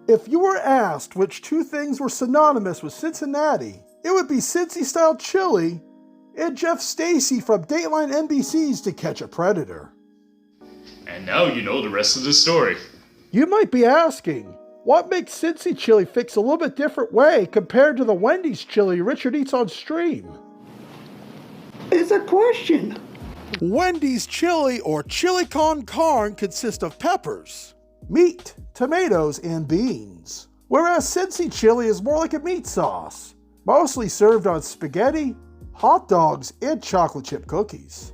If you were asked which two things were synonymous with Cincinnati, it would be Cincy Chili and Jeff Stacy from Dateline NBC's To Catch a Predator. And now you know the rest of the story. You might be asking, what makes Cincy Chili fix a little bit different way compared to the Wendy's chili Richard eats on stream? It's a question. Wendy's chili or chili con carne consists of peppers, meat, tomatoes, and beans, whereas Cincy Chili is more like a meat sauce, mostly served on spaghetti, hot dogs, and chocolate chip cookies.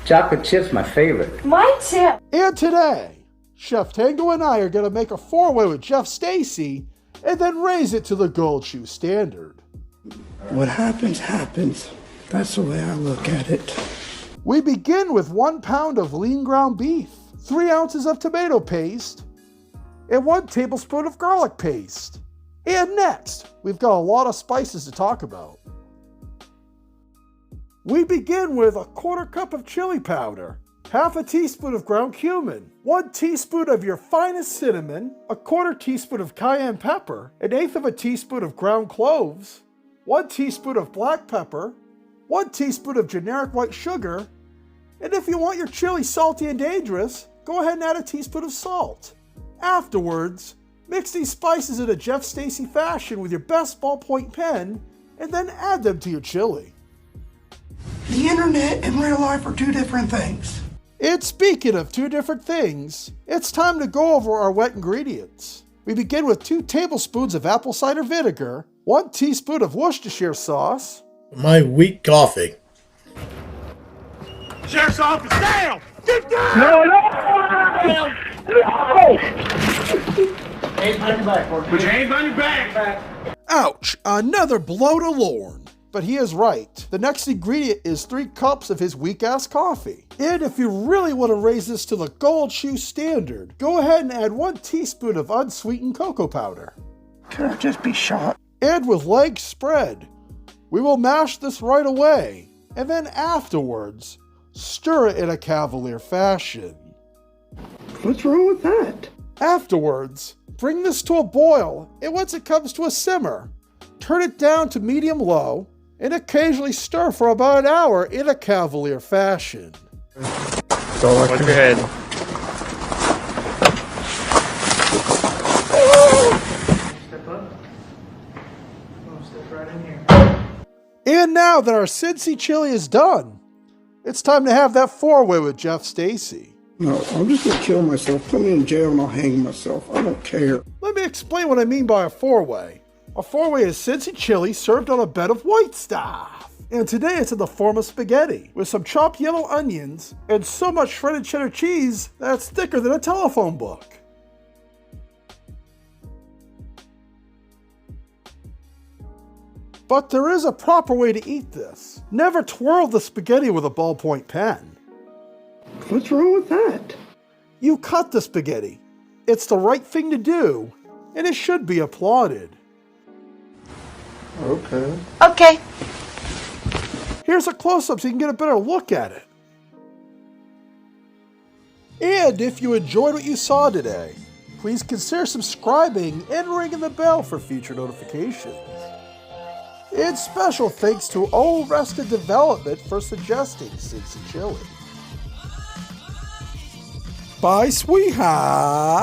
Chocolate chip's my favorite. Mine too. And today, Chef Tango and I are going to make a four-way with Jeff Stacy and then raise it to the gold shoe standard. What happens, happens. That's the way I look at it. We begin with 1 pound of lean ground beef, 3 ounces of tomato paste, and 1 tablespoon of garlic paste. And next, we've got a lot of spices to talk about. We begin with a 1/4 cup of chili powder, half a teaspoon of ground cumin, 1 teaspoon of your finest cinnamon, a 1/4 teaspoon of cayenne pepper, 1/8 of a teaspoon of ground cloves, 1 teaspoon of black pepper, 1 teaspoon of generic white sugar, and if you want your chili salty and dangerous, go ahead and add a teaspoon of salt. Afterwards, mix these spices in a Jeff Stacy fashion with your best ballpoint pen, and then add them to your chili. The internet and real life are two different things. And speaking of two different things, it's time to go over our wet ingredients. We begin with 2 tablespoons of apple cider vinegar, 1 teaspoon of Worcestershire sauce, My weak coffee. Sheriff's office down! Get down! No! Put your hands on your back! Ouch, another blow to Lorne. But he is right. The next ingredient is 3 cups of his weak-ass coffee. And if you really want to raise this to the gold shoe standard, go ahead and add 1 teaspoon of unsweetened cocoa powder. Can I just be shot? And with legs spread, we will mash this right away, and then afterwards, stir it in a cavalier fashion. What's wrong with that? Afterwards, bring this to a boil, and once it comes to a simmer, turn it down to medium-low, and occasionally stir for about an hour in a cavalier fashion. Watch your head. Step up. Oh, step right in here. And now that our Cincy Chili is done, it's time to have that four-way with Jeff Stacy. No, I'm just gonna kill myself. Put me in jail and I'll hang myself. I don't care. Let me explain what I mean by a four-way. A four-way is Cincy Chili served on a bed of white stuff. And today it's in the form of spaghetti, with some chopped yellow onions, and so much shredded cheddar cheese that it's thicker than a telephone book. But there is a proper way to eat this. Never twirl the spaghetti with a ballpoint pen. What's wrong with that? You cut the spaghetti. It's the right thing to do, and it should be applauded. Okay. Okay. Here's a close-up so you can get a better look at it. And if you enjoyed what you saw today, please consider subscribing and ringing the bell for future notifications. And special thanks to Arrested Development for suggesting Cincy Chili. Bye, sweethearts!